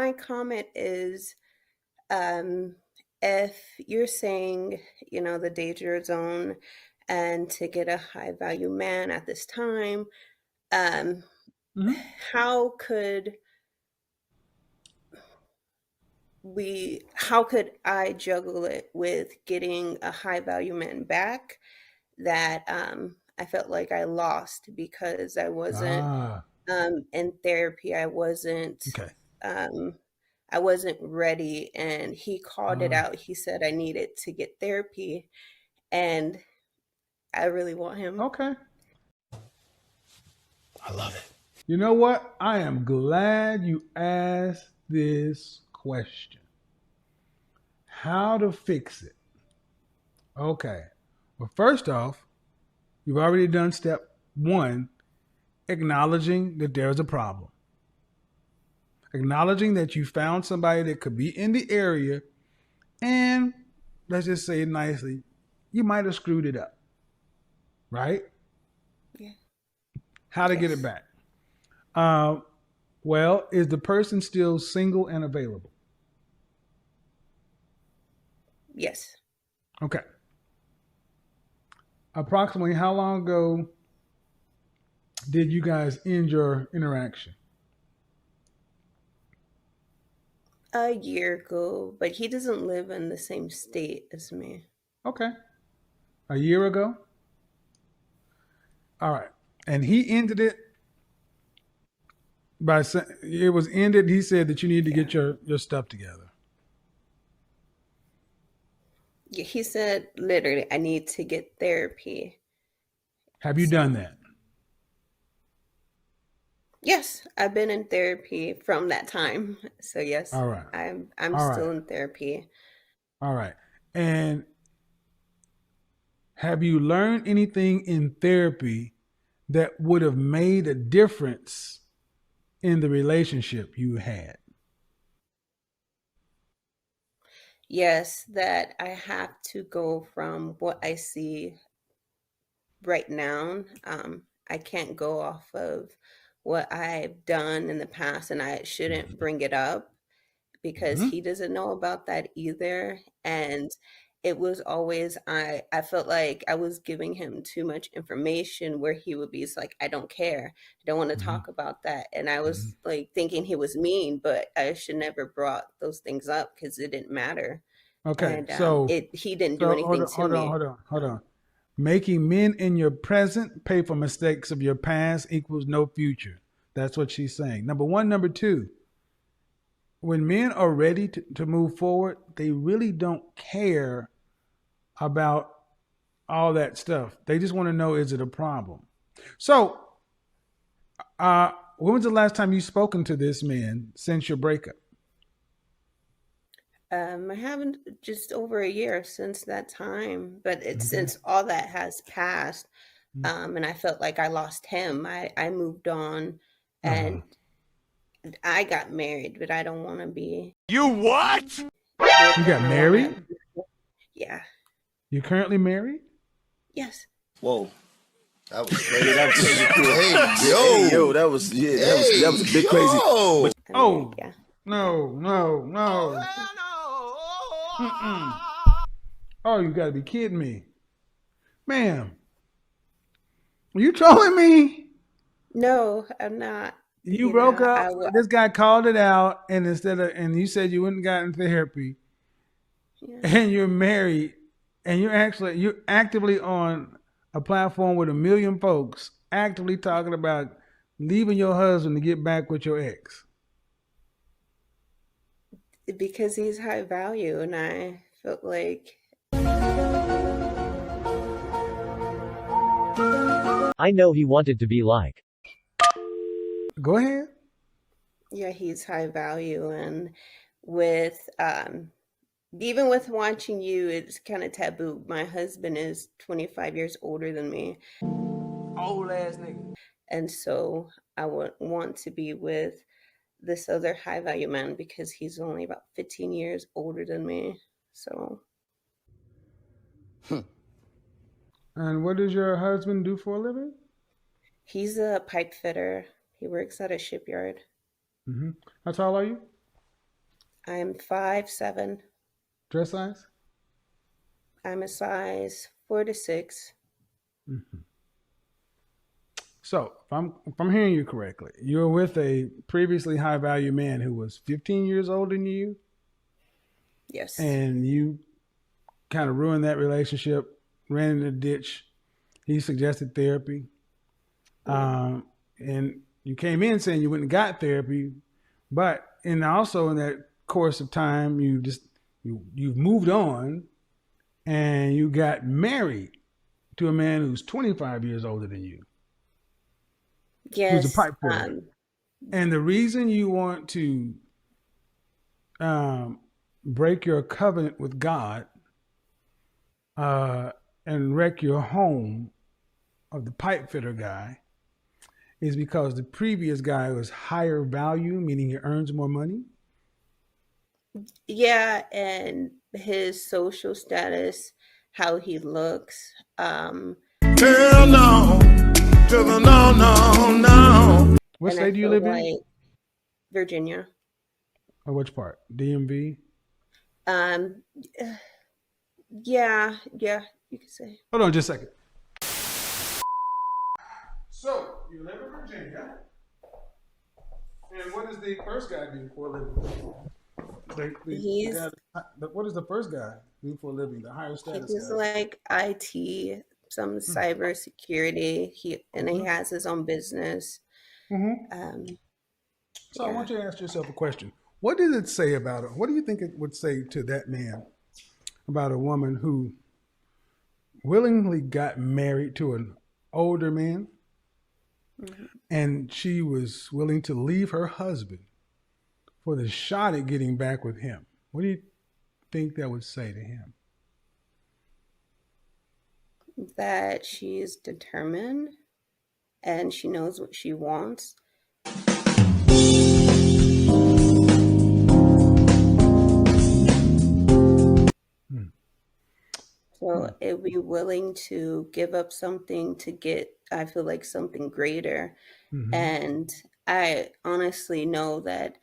my comment is, um, if you're saying, the danger zone and to get a high value man at this time, um, Hmm. how could how could I juggle it with getting a high value man back that I felt like I lost because I wasn't Ah, in therapy. okay. Um, I wasn't ready, and he called it Ah, out. He said I needed to get therapy, and I really want him. okay. I love it. You know what? I am glad you asked this question. How to fix it? Okay. Well, first off, you've already done step one, acknowledging that there's a problem. Acknowledging that you found somebody that could be in the area, and let's just say it nicely, you might have screwed it up, right? Yeah. How to get it Yes. back? Uh, well, is the person still single and available? Yes. Okay. Approximately how long ago did you guys end your interaction? A year ago, but he doesn't live in the same state as me. Okay. A year ago? All right. And he ended it by saying it was ended. He said that you need to Yeah. get your stuff together. Yeah, he said literally, I need to get therapy. Have you done So, that? yes, I've been in therapy from that time. So, yes, All right. I'm All right. still in therapy. All right. And have you learned anything in therapy that would have made a difference in the relationship you had? Yes, that I have to go from what I see right now. I can't go off of what I've done in the past, and I shouldn't bring it up because Mm-hmm. he doesn't know about that either. And it was always I felt like I was giving him too much information where he would be just like, I don't care. I don't want to Mm-hmm. talk about that. And I Mm-hmm. was like thinking he was mean, but I should never brought those things up because it didn't matter. Okay. And So it he didn't do so hold anything on, to hold on, me. hold on, hold on. Making men in your present pay for mistakes of your past equals no future. That's what she's saying. Number one. Number two, when men are ready to move forward, they really don't care about all that stuff. They just want to know, is it a problem? So, when was the last time you spoken to this man since your breakup? I haven't just over a year since that time, but it's Okay. since all that has passed, and I felt like I lost him. I moved on, Uh huh. and I got married, but I don't want to be You what? with You got him. I want married? to, yeah, You're currently married? yes. Whoa. That was crazy. That was crazy too. Hey, Hey, yo, yo. that was yeah, that was Hey, a bit crazy. yo. But I'm married. Oh, Yeah, yeah. no, no, Oh, no. Mm-mm. hell no. Oh, you got to be kidding me. Ma'am, are you trolling me? No, I'm not. You broke up. I will. This guy called it out, and and you said you wouldn't gotten therapy, Yeah. and you're married, and you're actively on a platform with a million folks, actively talking about leaving your husband to get back with your ex. Because he's high value, and I felt like, I know he wanted to be like. Go ahead. yeah, he's high value, and with even with watching you, it's kind of taboo. My husband is 25 years older than me, Old ass nigga. and so I would want to be with this other high value man because he's only about 15 years older than me. So And what does your husband do for a living? he's a pipe fitter. He works at a shipyard. Hmm. How tall are you? I'm 5'7". Dress size? I'm a size 4 to 6. Mm-hmm. So, if I'm hearing you correctly, you're with a previously high value man who was 15 years older than you, Yes. and you kind of ruined that relationship, ran in the ditch. He suggested therapy, Mm. and you came in saying you went and got therapy, but and also in that course of time, you've moved on and you got married to a man who's 25 years older than you, who's a Yes. pipe fitter. And the reason you want to um, break your covenant with God uh, and wreck your home of the pipe fitter guy is because the previous guy was higher value, meaning he earns more money. Yeah, and his social status, how he looks, Girl, no. Sugar, no, no, no. What and I state do you feel live in? like Virginia. Or which part? DMV? Um, yeah, yeah, you could say. Hold on just a second. So, you live in Virginia. And what does the first guy do for a living? The He's guy, what does the first guy do for a living? The higher he status does guy. like IT, some cyber security. He has his own business. Mm-hmm. Um, So I yeah. want you to ask yourself a question. What did it say about it? What do you think it would say to that man about a woman who willingly got married to an older man Mhm. and she was willing to leave her husband for the shot at getting back with him? What do you think that would say to him? That she's determined and she knows what she wants. Hmm. So Hmm. it be willing to give up something to get, I feel like, something greater. Mm-hmm. And I honestly know that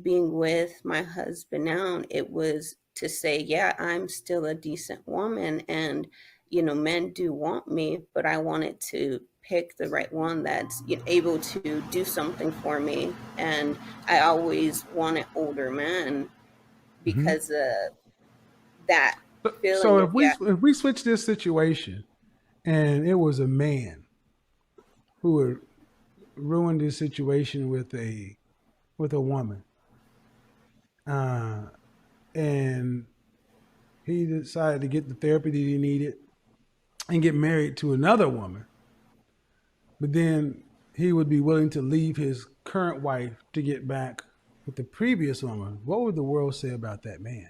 being with my husband now, it was to say, yeah, I'm still a decent woman. And, men do want me, but I wanted to pick the right one that's able to do something for me. And I always wanted older men Mm-hmm. because of that So feeling of, yeah. if we switch this situation and it was a man who had ruined his situation with a woman, uh, and he decided to get the therapy that he needed and get married to another woman, but then he would be willing to leave his current wife to get back with the previous woman. What would the world say about that man?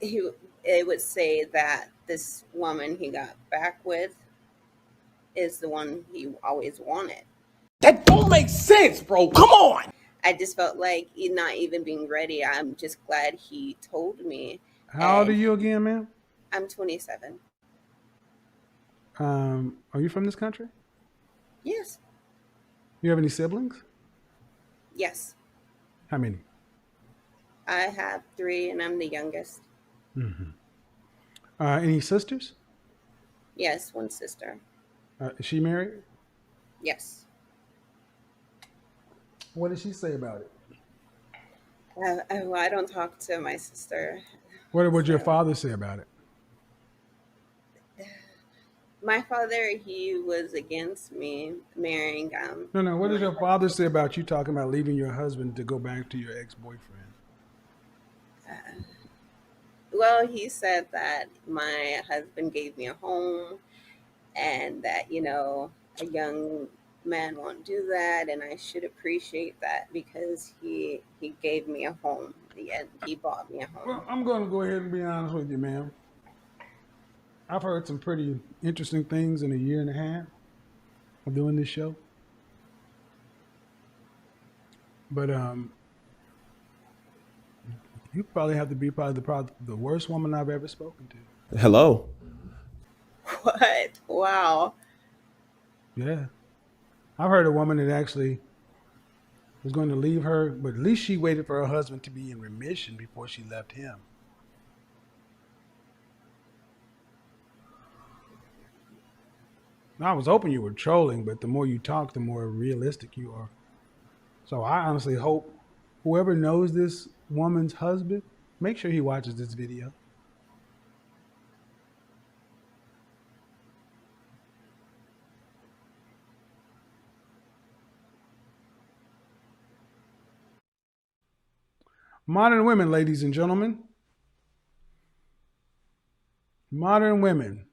he it would say that this woman he got back with is the one he always wanted. That don't make sense, bro. Come on. I just felt like he not even being ready. I'm just glad he told me. How old are And you again, ma'am? I'm 27. Are you from this country? Yes. You have any siblings? Yes. How many? I have three and I'm the youngest. Mm-hmm. Any sisters? Yes, one sister. Is she married? Yes. What did she say about it? I don't talk to my sister. What would your So father say about it? my father, he was against me marrying No, no. What my does your father say about you talking about leaving your husband to go back to your ex-boyfriend? well, he said that my husband gave me a home and that, a young man won't do that and I should appreciate that because he gave me a home. And he bought me a home. Well, I'm going to go ahead and be honest with you, ma'am. I've heard some pretty interesting things in a year and a half of doing this show. But you probably have to be probably the worst woman I've ever spoken to. Hello. What? Wow. Yeah. I've heard a woman that actually was going to leave her, but at least she waited for her husband to be in remission before she left him. I was hoping you were trolling, but the more you talk, the more realistic you are. So I honestly hope whoever knows this woman's husband, make sure he watches this video. Modern women, ladies and gentlemen. Modern women.